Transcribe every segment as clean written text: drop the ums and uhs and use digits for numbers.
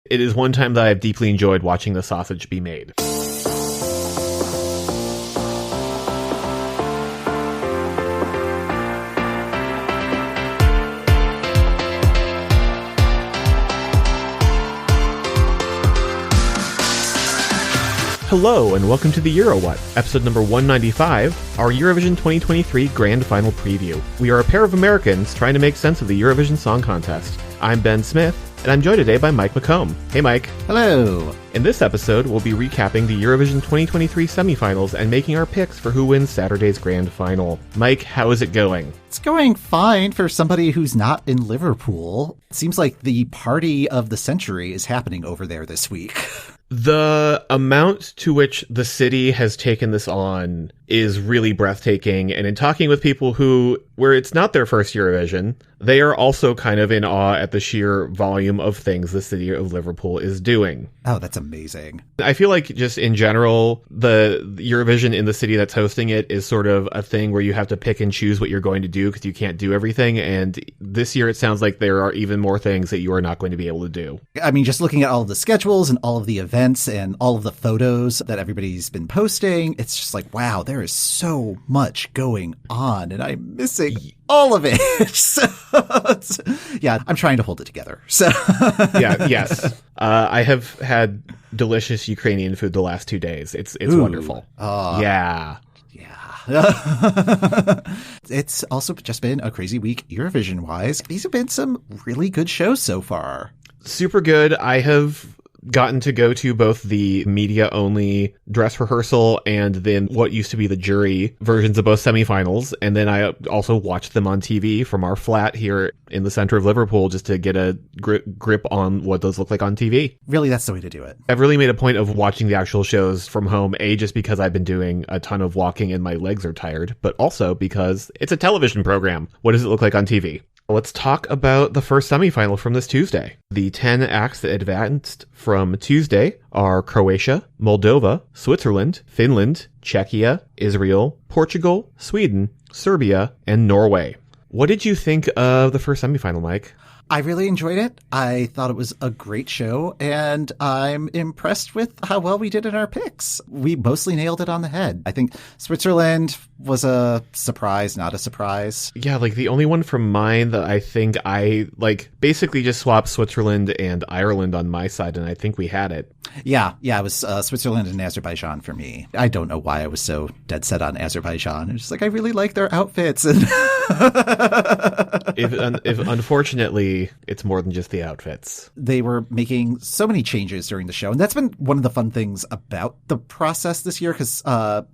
It is one time that I've deeply enjoyed watching the sausage be made. Hello, and welcome to the Euro What, episode number 195, our Eurovision 2023 Grand Final Preview. We are a pair of Americans trying to make sense of the Eurovision Song Contest. I'm Ben Smith, and I'm joined today by Mike McComb. Hey, Mike. Hello. In this episode, we'll be recapping the Eurovision 2023 semifinals and making our picks for who wins Saturday's Grand Final. Mike, how is it going? It's going fine for somebody who's not in Liverpool. It seems like the party of the century is happening over there this week. The amount to which the city has taken this on is really breathtaking. And in talking with people where it's not their first Eurovision, they are also kind of in awe at the sheer volume of things the city of Liverpool is doing. Oh, that's amazing. I feel like just in general, the Eurovision in the city that's hosting it is sort of a thing where you have to pick and choose what you're going to do because you can't do everything. And this year, it sounds like there are even more things that you are not going to be able to do. I mean, just looking at all of the schedules and all of the events and all of the photos that everybody's been posting, it's just like, wow, there is so much going on and I'm missing all of it. So, yeah, I'm trying to hold it together. So yes. I have had delicious Ukrainian food the last 2 days. It's wonderful. Yeah. It's also just been a crazy week Eurovision-wise. These have been some really good shows so far. Super good. I have gotten to go to both the media-only dress rehearsal and then what used to be the jury versions of both semifinals. And then I also watched them on TV from our flat here in the center of Liverpool just to get a grip on what those look like on TV. Really, that's the way to do it. I've really made a point of watching the actual shows from home, just because I've been doing a ton of walking and my legs are tired, but also because it's a television program. What does it look like on TV? Let's talk about the first semifinal from this Tuesday. The 10 acts that advanced from Tuesday are Croatia, Moldova, Switzerland, Finland, Czechia, Israel, Portugal, Sweden, Serbia, and Norway. What did you think of the first semifinal, Mike? I really enjoyed it. I thought it was a great show, and I'm impressed with how well we did in our picks. We mostly nailed it on the head. I think Switzerland was a surprise, not a surprise. Yeah, the only one from mine that I think I, basically just swapped Switzerland and Ireland on my side, and I think we had it. Yeah, it was Switzerland and Azerbaijan for me. I don't know why I was so dead set on Azerbaijan. It's just I really like their outfits. And if unfortunately, it's more than just the outfits. They were making so many changes during the show, and that's been one of the fun things about the process this year, because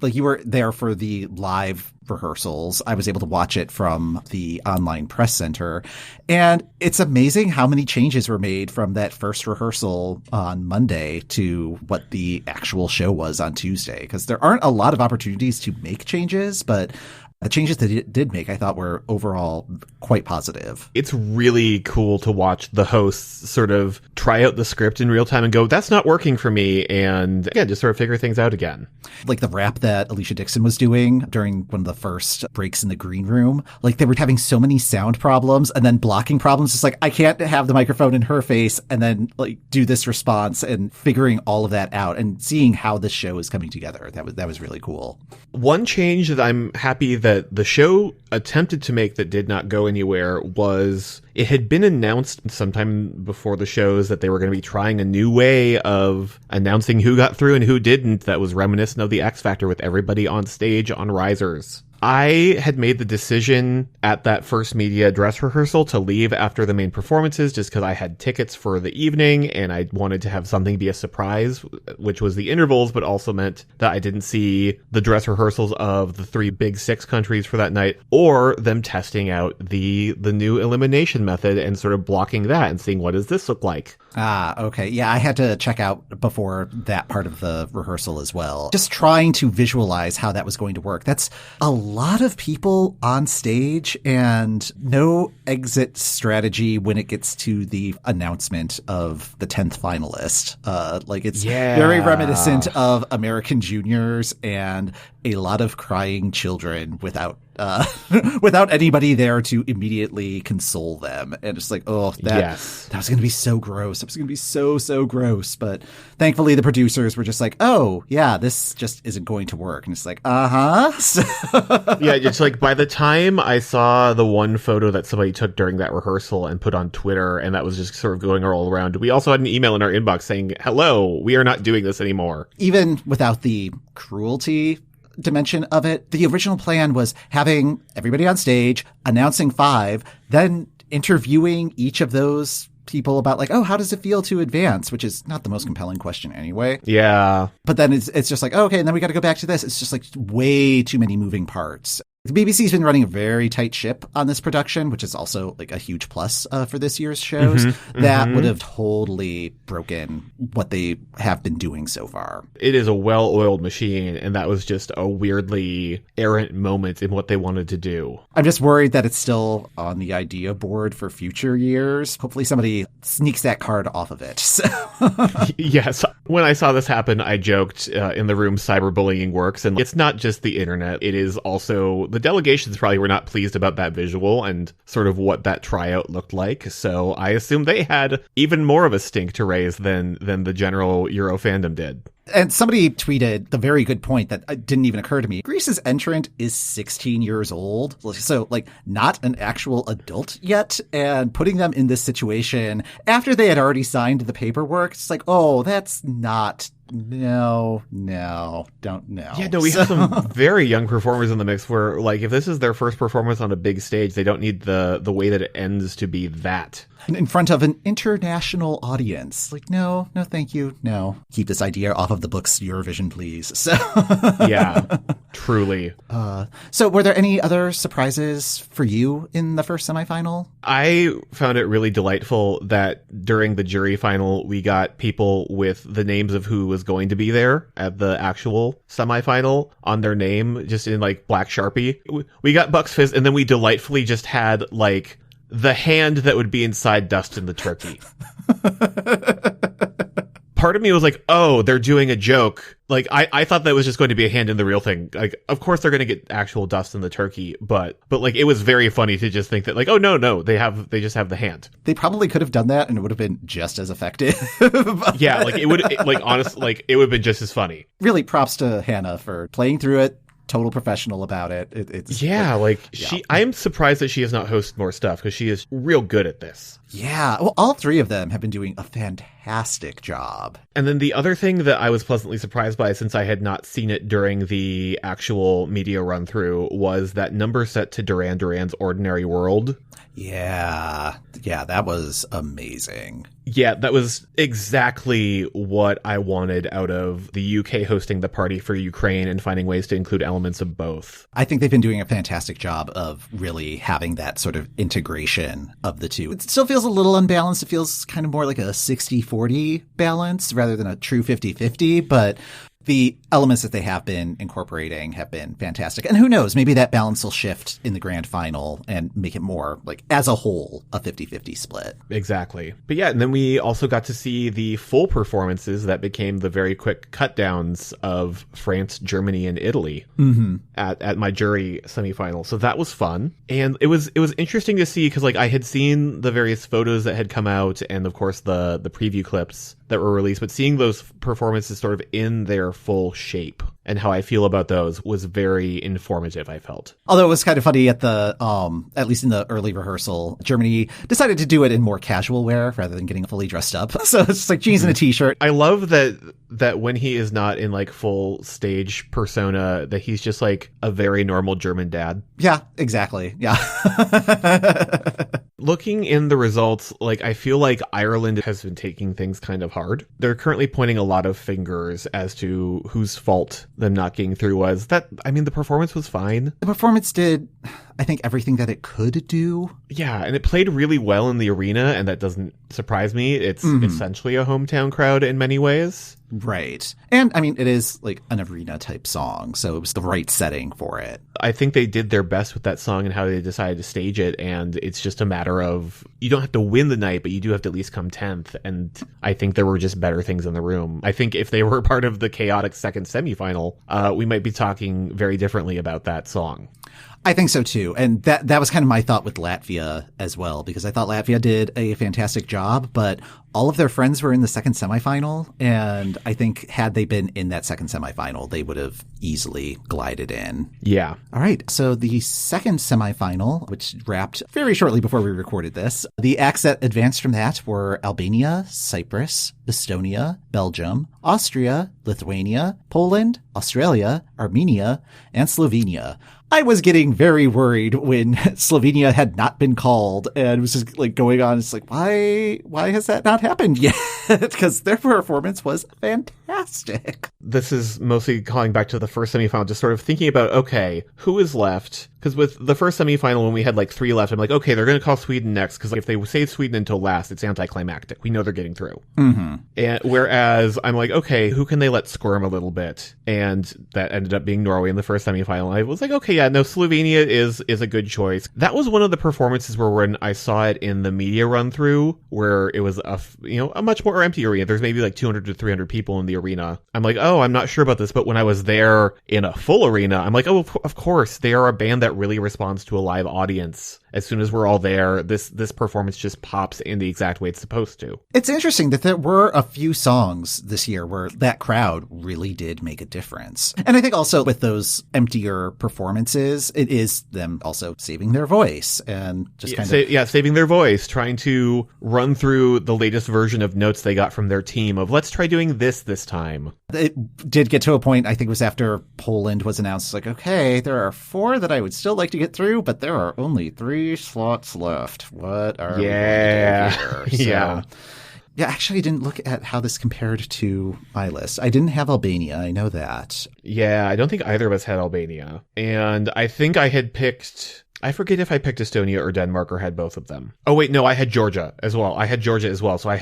you were there for the live rehearsals. I was able to watch it from the online press center, and it's amazing how many changes were made from that first rehearsal on Monday to what the actual show was on Tuesday, because there aren't a lot of opportunities to make changes, but the changes that it did make, I thought, were overall quite positive. It's really cool to watch the hosts sort of try out the script in real time and go, that's not working for me. And again, just sort of figure things out again. Like the rap that Alicia Dixon was doing during one of the first breaks in the green room. They were having so many sound problems and then blocking problems. It's I can't have the microphone in her face and then do this response, and figuring all of that out and seeing how this show is coming together. That was really cool. One change that I'm happy that the show attempted to make that did not go anywhere was it had been announced sometime before the shows that they were going to be trying a new way of announcing who got through and who didn't that was reminiscent of the X Factor with everybody on stage on risers. I had made the decision at that first media dress rehearsal to leave after the main performances just because I had tickets for the evening and I wanted to have something be a surprise, which was the intervals, but also meant that I didn't see the dress rehearsals of the 3 big 6 countries for that night, or them testing out the new elimination method and sort of blocking that and seeing what does this look like. Okay. Yeah, I had to check out before that part of the rehearsal as well. Just trying to visualize how that was going to work. That's a lot of people on stage and no exit strategy when it gets to the announcement of the 10th finalist. It's very reminiscent of American Juniors and a lot of crying children without without anybody there to immediately console them. And it's like, oh, that was going to be so gross. That was going to be so gross. But thankfully the producers were just like, oh, yeah, this just isn't going to work. And it's like, So yeah, it's like by the time I saw the one photo that somebody took during that rehearsal and put on Twitter, and that was just sort of going all around, we also had an email in our inbox saying, hello, we are not doing this anymore. Even without the cruelty dimension of it, the original plan was having everybody on stage, announcing 5, then interviewing each of those people about like, oh, how does it feel to advance? Which is not the most compelling question anyway. Yeah. But then it's just like, oh, okay, and then we got to go back to this. It's just like way too many moving parts. The BBC's been running a very tight ship on this production, which is also like a huge plus for this year's shows. That would have totally broken what they have been doing so far. It is a well-oiled machine, and that was just a weirdly errant moment in what they wanted to do. I'm just worried that it's still on the idea board for future years. Hopefully somebody sneaks that card off of it. So. Yes. When I saw this happen, I joked in the room cyberbullying works, and it's not just the internet. It is also... The delegations probably were not pleased about that visual and sort of what that tryout looked like. So I assume they had even more of a stink to raise than the general Euro fandom did. And somebody tweeted the very good point that didn't even occur to me. Greece's entrant is 16 years old. So, like, not an actual adult yet. And putting them in this situation after they had already signed the paperwork, it's like, oh, that's not... No, don't know. Yeah, no, we have some very young performers in the mix where, like, if this is their first performance on a big stage, they don't need the way that it ends to be that. In front of an international audience. Like, no, thank you. No. Keep this idea off of the books, Eurovision, please. So yeah, truly. So were there any other surprises for you in the first semifinal? I found it really delightful that during the jury final, we got people with the names of who was going to be there at the actual semifinal on their name, just in like black Sharpie. We got Bucks Fizz, and then we delightfully just had like the hand that would be inside Dustin the Turkey. Part of me was like, oh, they're doing a joke. Like, I thought that was just going to be a hand in the real thing. Like, of course they're going to get actual Dustin the Turkey, but like, it was very funny to just think that like, oh, no, they just have the hand. They probably could have done that and it would have been just as effective. Yeah, like, honestly, like, it would have been just as funny. Really props to Hannah for playing through it. Total professional about it. I am surprised that she has not hosted more stuff because she is real good at this. Yeah. Well, all 3 of them have been doing a fantastic job. And then the other thing that I was pleasantly surprised by, since I had not seen it during the actual media run through, was that number set to Duran Duran's Ordinary World. Yeah, that was amazing. Yeah, that was exactly what I wanted out of the UK hosting the party for Ukraine and finding ways to include elements of both. I think they've been doing a fantastic job of really having that sort of integration of the two. It still feels a little unbalanced. It feels kind of more like a 60-40 balance rather than a true 50-50, but the elements that they have been incorporating have been fantastic. And who knows, maybe that balance will shift in the grand final and make it more, like, as a whole, a 50-50 split. Exactly. But yeah, and then we also got to see the full performances that became the very quick cut downs of France, Germany, and Italy at my jury semifinal. So that was fun. And it was interesting to see because, like, I had seen the various photos that had come out and, of course, the preview clips that were released, but seeing those performances sort of in their full shape and how I feel about those was very informative, I felt. Although it was kind of funny at the, at least in the early rehearsal, Germany decided to do it in more casual wear rather than getting fully dressed up. So it's just like jeans and a t-shirt. I love that when he is not in like full stage persona, that he's just like a very normal German dad. Yeah, exactly. Yeah. Looking in the results, like, I feel like Ireland has been taking things kind of hard. They're currently pointing a lot of fingers as to whose fault them not getting through was. The performance was fine. The performance did, I think, everything that it could do. Yeah, and it played really well in the arena, and that doesn't surprise me. It's essentially a hometown crowd in many ways. Right. And, I mean, it is like an arena-type song, so it was the right setting for it. I think they did their best with that song and how they decided to stage it, and it's just a matter of, you don't have to win the night, but you do have to at least come 10th, and I think there were just better things in the room. I think if they were part of the chaotic second semifinal, we might be talking very differently about that song. I think so too. And that was kind of my thought with Latvia as well, because I thought Latvia did a fantastic job, but all of their friends were in the second semifinal. And I think had they been in that second semifinal, they would have easily glided in. Yeah. All right. So the second semifinal, which wrapped very shortly before we recorded this, the acts that advanced from that were Albania, Cyprus, Estonia, Belgium, Austria, Lithuania, Poland, Australia, Armenia, and Slovenia. I was getting very worried when Slovenia had not been called and was just like going on. It's like, why has that not happened yet? Because their performance was fantastic. This is mostly calling back to the first semifinal, just sort of thinking about, okay, who is left? Because with the first semifinal, when we had like 3 left, I'm like, okay, they're going to call Sweden next, because if they save Sweden until last, it's anticlimactic. We know they're getting through. Mm-hmm. And whereas I'm like, okay, who can they let squirm a little bit? And that ended up being Norway in the first semifinal. I was like, okay, yeah, no, Slovenia is a good choice. That was one of the performances where when I saw it in the media run through, where it was a much more empty arena. There's maybe like 200 to 300 people in the arena. I'm like, oh, I'm not sure about this. But when I was there in a full arena, I'm like, oh, of course, they are a band that really responds to a live audience. As soon as we're all there, this performance just pops in the exact way it's supposed to. It's interesting that there were a few songs this year where that crowd really did make a difference. And I think also with those emptier performances, it is them also saving their voice and just saving their voice, trying to run through the latest version of notes they got from their team of let's try doing this time. It did get to a point, I think it was after Poland was announced, like, okay, there are 4 that I would still like to get through, but there are only 3 slots left. What are we going to do here? Yeah, actually, I didn't look at how this compared to my list. I didn't have Albania. I know that. Yeah, I don't think either of us had Albania. And I think I had picked... I forget if I picked Estonia or Denmark or had both of them. Oh, wait, no, I had Georgia as well. So I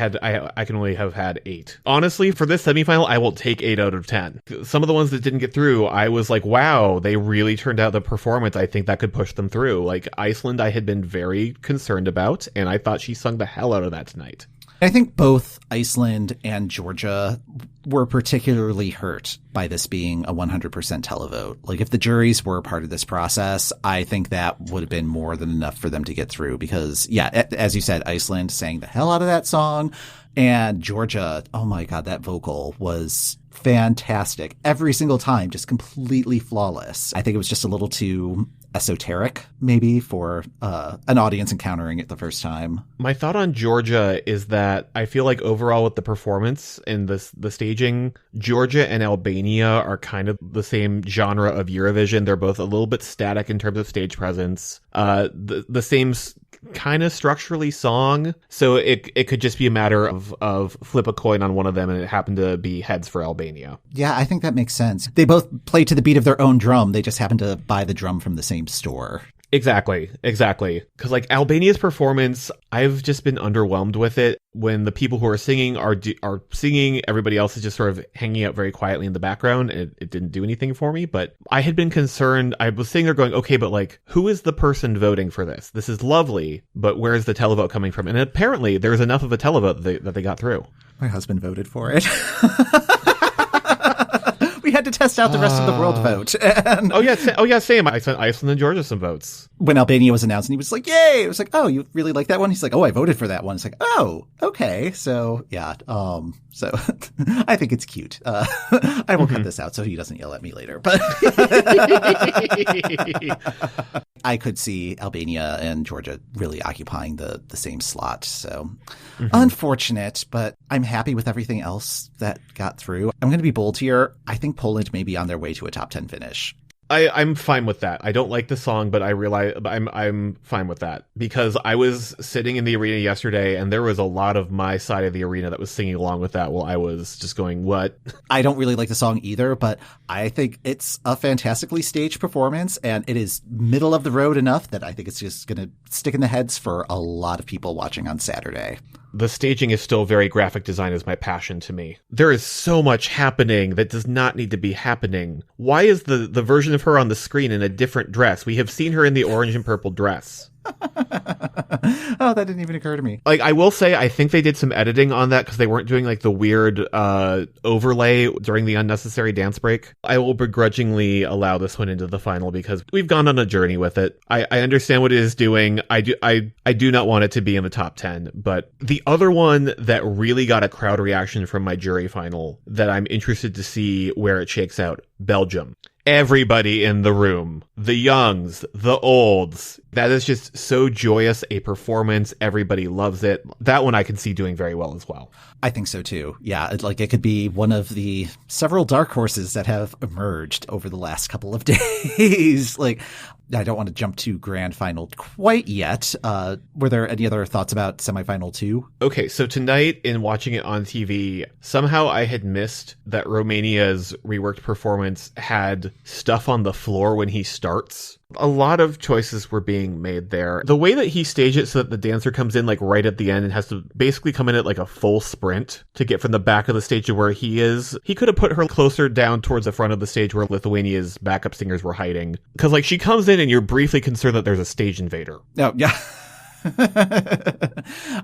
can only have had 8. Honestly, for this semifinal, I will take 8 out of 10. Some of the ones that didn't get through, I was like, wow, they really turned out the performance. I think that could push them through. Like Iceland, I had been very concerned about, and I thought she sung the hell out of that tonight. I think both Iceland and Georgia were particularly hurt by this being a 100% televote. Like, if the juries were a part of this process, I think that would have been more than enough for them to get through because, yeah, as you said, Iceland sang the hell out of that song. And Georgia, oh my God, that vocal was fantastic. Every single time, just completely flawless. I think it was just a little too esoteric, maybe, for an audience encountering it the first time. My thought on Georgia is that I feel like overall with the performance and the staging, Georgia and Albania are kind of the same genre of Eurovision. They're both a little bit static in terms of stage presence. The same kind of structurally song, so it could just be a matter of flip a coin on one of them, and it happened to be heads for Albania. Yeah, I think that makes sense. They both play to the beat of their own drum. They just happen to buy the drum from the same store. Exactly. Because like Albania's performance, I've just been underwhelmed with it. When the people who are singing are singing, everybody else is just sort of hanging out very quietly in the background. And it didn't do anything for me. But I had been concerned. I was sitting there going, okay, but like, who is the person voting for this? This is lovely, but where's the televote coming from? And apparently, there's enough of a televote that they got through. My husband voted for it. We had to test out the rest of the world vote. And oh yeah, same. I sent Iceland and Georgia some votes. When Albania was announced, and he was like, "Yay!" It was like, "Oh, you really like that one?" He's like, "Oh, I voted for that one." It's like, "Oh, okay." So yeah, so I think it's cute. I will cut this out so he doesn't yell at me later. But I could see Albania and Georgia really occupying the same slot. So unfortunate, but I'm happy with everything else that got through. I'm going to be bold here. I think Poland may be on their way to a top 10 finish. I'm fine with that. I don't like the song, but I realize I'm fine with that because I was sitting in the arena yesterday and there was a lot of my side of the arena that was singing along with that while I was just going, what? I don't really like the song either, but I think it's a fantastically staged performance and it is middle of the road enough that I think it's just going to stick in the heads for a lot of people watching on Saturday. The staging is still very graphic design is my passion to me. There is so much happening that does not need to be happening. Why is the version of her on the screen in a different dress? We have seen her in the orange and purple dress. Oh, that didn't even occur to me. Like, I will say, I think they did some editing on that because they weren't doing like the weird overlay during the unnecessary dance break. I will begrudgingly allow this one into the final because we've gone on a journey with it. I understand what it is doing. I do not want it to be in the top 10, but the other one that really got a crowd reaction from my jury final that I'm interested to see where it shakes out, Belgium. Everybody in the room, the youngs, the olds, that is just so joyous a performance. Everybody loves it. That one I can see doing very well as well. I think so too. Yeah, it could be one of the several dark horses that have emerged over the last couple of days. Like, I don't want to jump to grand final quite yet. Were there any other thoughts about semifinal 2? Okay, so tonight in watching it on TV, somehow I had missed that Romania's reworked performance had stuff on the floor when he starts. A lot of choices were being made there. The way that he staged it so that the dancer comes in like right at the end and has to basically come in at like a full sprint to get from the back of the stage to where he is. He could have put her closer down towards the front of the stage where Lithuania's backup singers were hiding. Because like she comes in and you're briefly concerned that there's a stage invader. Oh, yeah.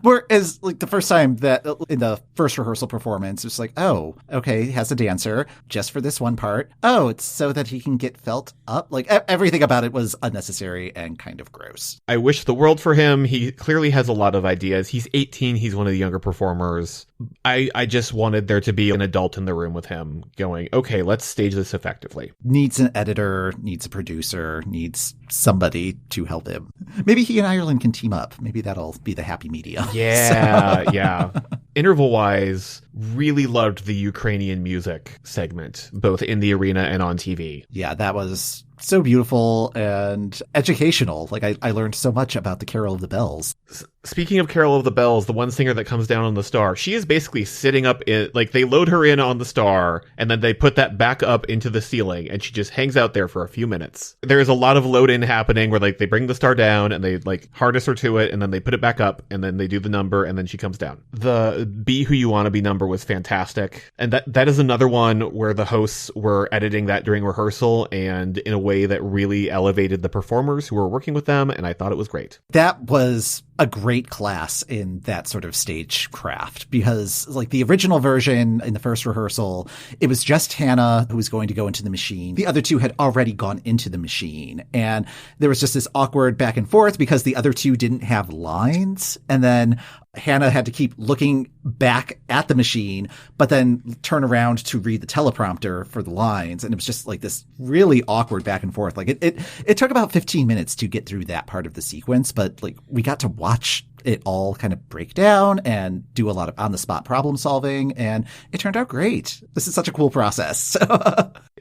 Whereas, like, the first time that in the first rehearsal performance, it's like, oh, okay, he has a dancer just for this one part. Oh, it's so that he can get felt up. Like, everything about it was unnecessary and kind of gross. I wish the world for him. He clearly has a lot of ideas. He's 18. He's one of the younger performers. I just wanted there to be an adult in the room with him going, okay, let's stage this effectively. Needs an editor, needs a producer, needs somebody to help him. Maybe he and Ireland can team up. Maybe that'll be the happy medium. Yeah, yeah. Interval-wise, really loved the Ukrainian music segment, both in the arena and on TV. Yeah, that was so beautiful and educational. Like, I learned so much about the Carol of the Bells. Speaking of Carol of the Bells, the one singer that comes down on the star, she is basically sitting up in, like, they load her in on the star, and then they put that back up into the ceiling, and she just hangs out there for a few minutes. There's a lot of load-in happening where, like, they bring the star down, and they, like, harness her to it, and then they put it back up, and then they do the number, and then she comes down. The Be Who You Wanna Be number was fantastic, and that is another one where the hosts were editing that during rehearsal, and in a way that really elevated the performers who were working with them, and I thought it was great. That was a great class in that sort of stage craft because, like, the original version in the first rehearsal, it was just Hannah who was going to go into the machine. The other two had already gone into the machine, and there was just this awkward back and forth because the other two didn't have lines, and then Hannah had to keep looking back at the machine, but then turn around to read the teleprompter for the lines. And it was just like this really awkward back and forth. Like it took about 15 minutes to get through that part of the sequence, but like we got to watch it all kind of break down and do a lot of on the spot problem solving. And it turned out great. This is such a cool process.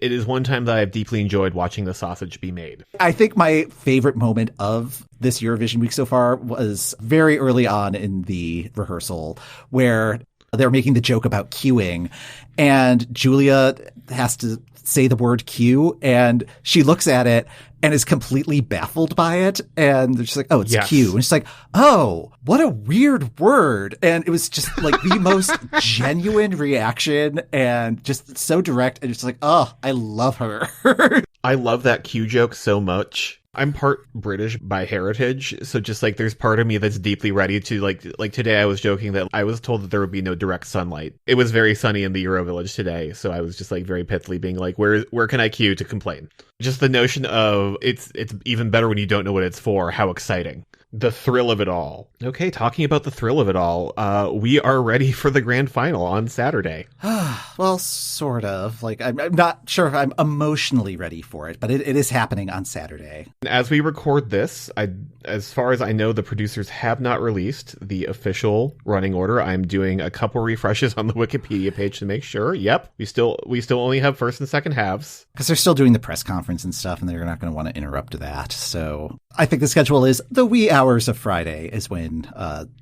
It is one time that I've deeply enjoyed watching the sausage be made. I think my favorite moment of this Eurovision week so far was very early on in the rehearsal where they're making the joke about queuing and Julia has to say the word queue and she looks at it and is completely baffled by it. And they're just like, oh, it's yes. queue. And she's like, oh, what a weird word. And it was just like the most genuine reaction and just so direct. And it's like, oh, I love her. I love that queue joke so much. I'm part British by heritage, so just like there's part of me that's deeply ready to like today I was joking that I was told that there would be no direct sunlight. It was very sunny in the Euro Village today, so I was just like very pithily being like, where can I queue to complain? Just the notion of it's even better when you don't know what it's for. How exciting. The thrill of it all. Okay, talking about the thrill of it all, we are ready for the grand final on Saturday. Well, sort of. Like, I'm not sure if I'm emotionally ready for it, but it is happening on Saturday. As we record this, as far as I know, the producers have not released the official running order. I'm doing a couple refreshes on the Wikipedia page to make sure. Yep, we still only have first and second halves. Because they're still doing the press conference and stuff, and they're not going to want to interrupt that. So I think the schedule is the wee hours of Friday is when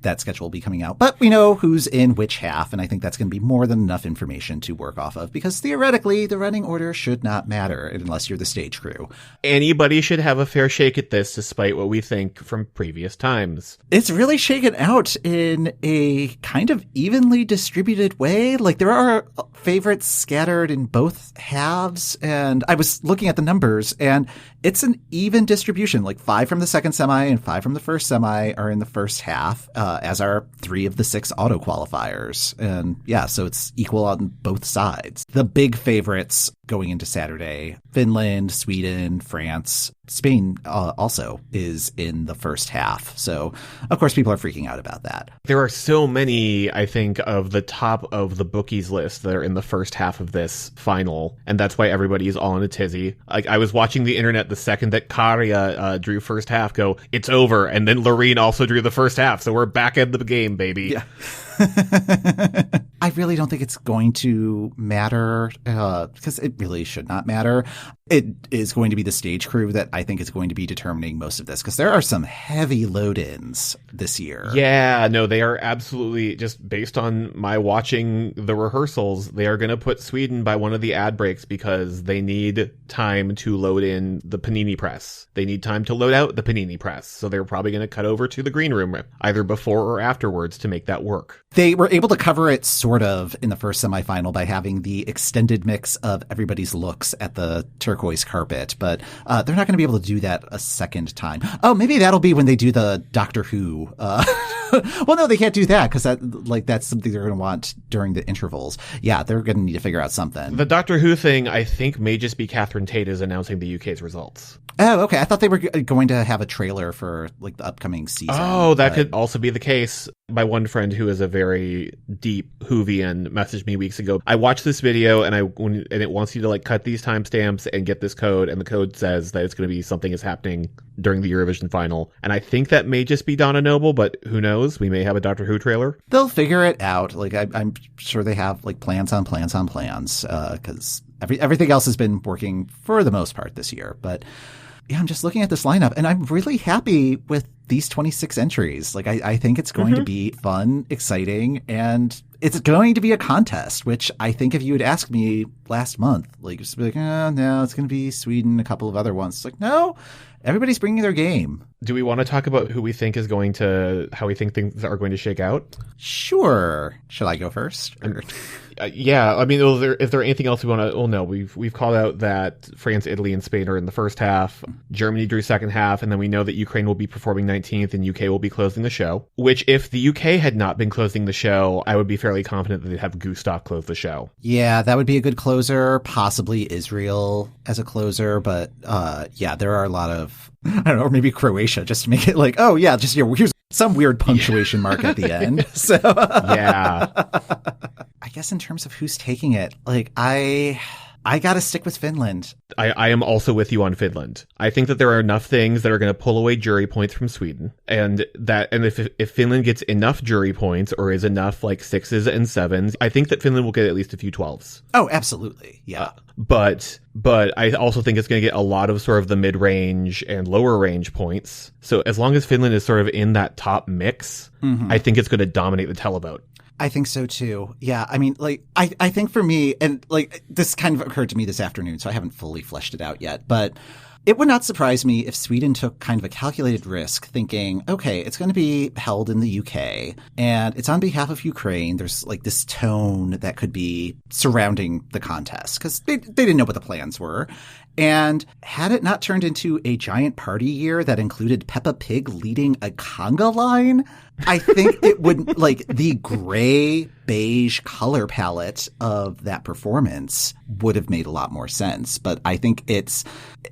that schedule will be coming out. But we know who's in which half, and I think that's going to be more than enough information to work off of, because theoretically, the running order should not matter unless you're the stage crew. Anybody should have a fair shake at this, despite what we think from previous times. It's really shaken out in a kind of evenly distributed way. Like, there are favorites scattered in both halves, and I was looking at the numbers, and it's an even distribution. Like, 5 from the second semi and 5 from the first semi are in the first half, as are 3 of the 6 auto qualifiers. And yeah, so it's equal on both sides. The big favorites going into Saturday, Finland, Sweden, France, Spain also is in the first half. So, of course, people are freaking out about that. There are so many, I think, of the top of the bookies list that are in the first half of this final, and that's why everybody is all in a tizzy. Like, I was watching the internet the second that Karja drew first half go, it's over, and then Loreen also drew the first half, so we're back in the game, baby. Yeah. I really don't think it's going to matter, because it really should not matter. It is going to be the stage crew that I think is going to be determining most of this, because there are some heavy load-ins this year. Yeah, no, they are absolutely, just based on my watching the rehearsals, they are going to put Sweden by one of the ad breaks because they need time to load in the panini press. They need time to load out the panini press. So they're probably going to cut over to the green room either before or afterwards to make that work. They were able to cover it sort of in the first semifinal by having the extended mix of everybody's looks at the turquoise carpet, but they're not going to be able to do that a second time. Oh, maybe that'll be when they do the Doctor Who. Well, no, they can't do that because that's something they're going to want during the intervals. Yeah, they're going to need to figure out something. The Doctor Who thing, I think, may just be Catherine Tate is announcing the UK's results. Oh, okay. I thought they were going to have a trailer for like the upcoming season. Oh, that could also be the case. My one friend who is a very deep Whovian messaged me weeks ago. I watched this video and it wants you to like cut these timestamps and get this code, and the code says that it's going to be something is happening during the Eurovision final. And I think that may just be Donna Noble, but who knows? We may have a Doctor Who trailer. They'll figure it out. Like I'm sure they have like plans on plans on plans, because everything else has been working for the most part this year. But yeah, I'm just looking at this lineup, and I'm really happy with these 26 entries. Like, I think it's going to be fun, exciting, and it's going to be a contest, which I think if you had asked me last month, like, just be like, oh, no, it's going to be Sweden, a couple of other ones. It's like, no, everybody's bringing their game. Do we want to talk about who we think is going to, how we think things are going to shake out? Sure. Should I go first? Yeah, I mean, is there anything else we want to? Oh no, we've called out that France, Italy, and Spain are in the first half. Germany drew second half, and then we know that Ukraine will be performing 19th, and UK will be closing the show. Which, if the UK had not been closing the show, I would be fairly confident that they'd have Gustav close the show. Yeah, that would be a good closer. Possibly Israel as a closer, but yeah, there are a lot of, I don't know, or maybe Croatia, just to make it like, oh yeah, just here's some weird punctuation mark at the end. So yeah. I guess in terms of who's taking it, like I got to stick with Finland. I am also with you on Finland. I think that there are enough things that are going to pull away jury points from Sweden, and if Finland gets enough jury points or is enough like 6s and 7s, I think that Finland will get at least a few 12s. Oh, absolutely. Yeah. But I also think it's going to get a lot of sort of the mid-range and lower range points. So as long as Finland is sort of in that top mix, I think it's going to dominate the televote. I think so too. Yeah. I mean, like, I think for me, and like, this kind of occurred to me this afternoon, so I haven't fully fleshed it out yet, but it would not surprise me if Sweden took kind of a calculated risk thinking, okay, it's going to be held in the UK and it's on behalf of Ukraine. There's like this tone that could be surrounding the contest because they didn't know what the plans were. And had it not turned into a giant party year that included Peppa Pig leading a conga line, I think it would, like, the gray beige color palette of that performance would have made a lot more sense. But I think it's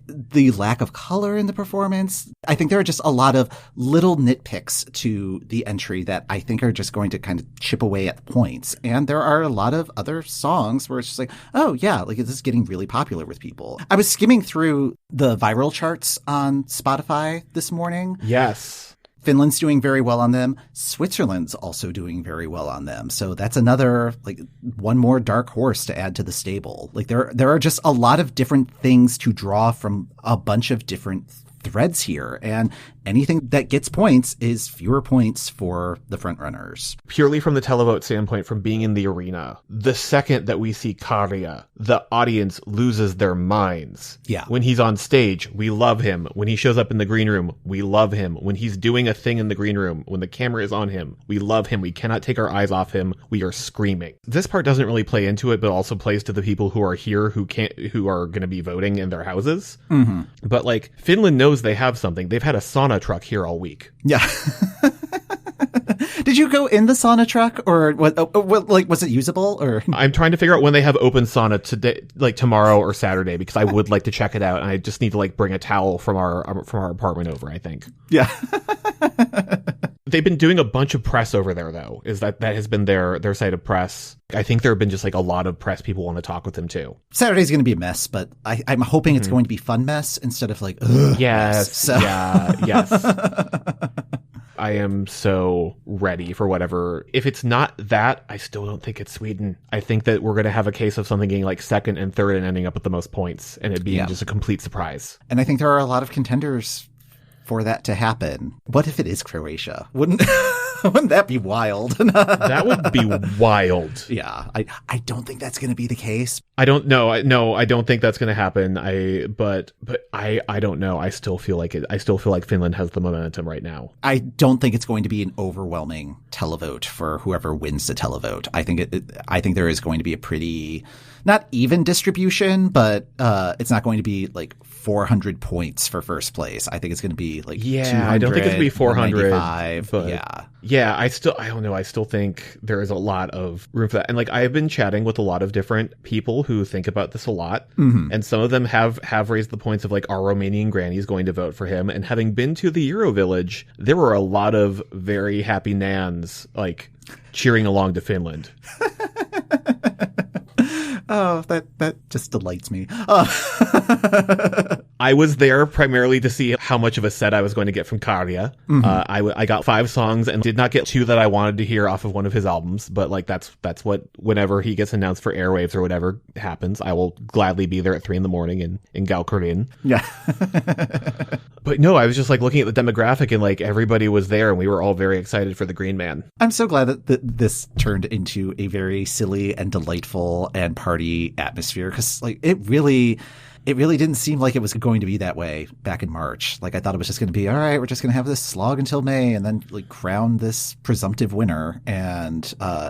the lack of color in the performance. I think there are just a lot of little nitpicks to the entry that I think are just going to kind of chip away at points. And there are a lot of other songs where it's just like, oh yeah, like this is getting really popular with people. I was skimming through the viral charts on Spotify this morning. Yes. Finland's doing very well on them. Switzerland's also doing very well on them. So that's another, like, one more dark horse to add to the stable. Like, there are just a lot of different things to draw from a bunch of different threads here. And anything that gets points is fewer points for the frontrunners. Purely from the televote standpoint, from being in the arena, the second that we see Karja, the audience loses their minds. Yeah. When he's on stage, we love him. When he shows up in the green room, we love him. When he's doing a thing in the green room, when the camera is on him, we love him. We cannot take our eyes off him. We are screaming. This part doesn't really play into it, but also plays to the people who are here who are going to be voting in their houses. Mm-hmm. But like, Finland knows they have something. They've had a sauna truck here all week. Yeah. Did you go in the sauna truck, or what? Like, was it usable? Or I'm trying to figure out when they have open sauna today, like tomorrow or Saturday, because I would like to check it out, and I just need to like bring a towel from our apartment over, I think. Yeah. They've been doing a bunch of press over there, though. That has been their site of press. I think there have been just like a lot of press people want to talk with them too. Saturday's going to be a mess, but I'm hoping it's going to be fun mess instead of like, ugh, yes, mess. So. Yeah, yes. I am so ready for whatever. If it's not that, I still don't think it's Sweden. I think that we're going to have a case of something getting like second and third and ending up with the most points, and it being just a complete surprise. And I think there are a lot of contenders for that to happen. What if it is Croatia? Wouldn't that be wild? That would be wild. Yeah, I don't think that's going to be the case. I don't know. No, I don't think that's going to happen. But I don't know. I still feel like it. I still feel like Finland has the momentum right now. I don't think it's going to be an overwhelming televote for whoever wins the televote. I think there is going to be a pretty, not even distribution, but it's not going to be like 400 points for first place. I think it's going to be like 200, I don't think it's going to be 400. But yeah. I don't know. I still think there is a lot of room for that. And like, I have been chatting with a lot of different people who think about this a lot. Mm-hmm. And some of them have raised the points of like, our Romanian grannies going to vote for him. And having been to the Euro Village, there were a lot of very happy nans like cheering along to Finland. Oh, that just delights me. I was there primarily to see how much of a set I was going to get from Karja. Mm-hmm. I got 5 songs and did not get 2 that I wanted to hear off of one of his albums. But like that's what, whenever he gets announced for airwaves or whatever happens, I will gladly be there at 3 a.m. in Galkarin. Yeah. But no, I was just like looking at the demographic and like everybody was there and we were all very excited for the Green Man. I'm so glad that this turned into a very silly and delightful and party atmosphere, because like it really didn't seem like it was going to be that way back in March. Like I thought it was just going to be, all right, we're just going to have this slog until May and then like crown this presumptive winner. And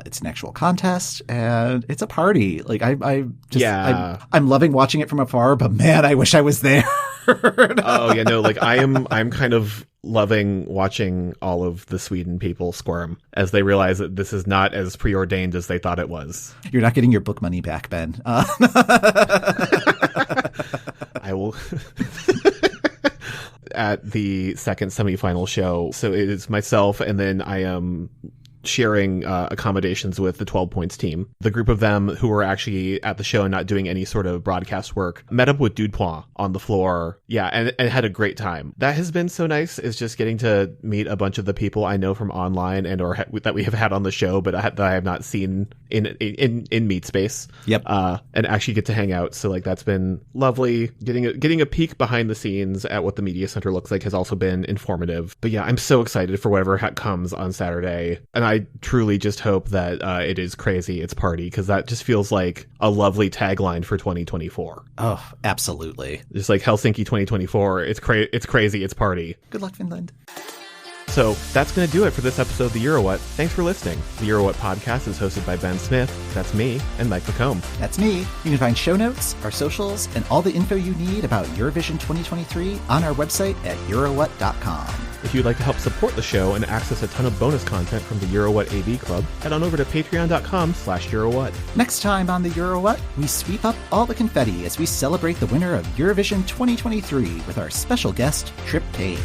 it's an actual contest and it's a party. Like I'm loving watching it from afar, but man, I wish I was there. Oh yeah, no, like I'm kind of loving watching all of the Sweden people squirm as they realize that this is not as preordained as they thought it was. You're not getting your book money back, Ben. I will. At the second semifinal show, so it is myself, and then I am sharing accommodations with the 12 Points team. The group of them who were actually at the show and not doing any sort of broadcast work met up with Dudepoint on the floor. Yeah, and had a great time. That has been so nice, is just getting to meet a bunch of the people I know from online and or that we have had on the show, but that I have not seen in Meet Space. Yep. And actually get to hang out. So like that's been lovely. Getting a peek behind the scenes at what the media center looks like has also been informative. But yeah, I'm so excited for whatever comes on Saturday. And I truly just hope that it is crazy, it's party, because that just feels like a lovely tagline for 2024. Oh, absolutely. Just like Helsinki 2024, it's crazy, it's party. Good luck, Finland. So that's going to do it for this episode of The Euro What. Thanks for listening. The Euro What podcast is hosted by Ben Smith, that's me, and Mike McComb. That's me. You can find show notes, our socials, and all the info you need about Eurovision 2023 on our website at eurowhat.com. If you'd like to help support the show and access a ton of bonus content from the EuroWhat AV Club, head on over to patreon.com/EuroWhat. Next time on the Euro What, we sweep up all the confetti as we celebrate the winner of Eurovision 2023 with our special guest, Trip Kane.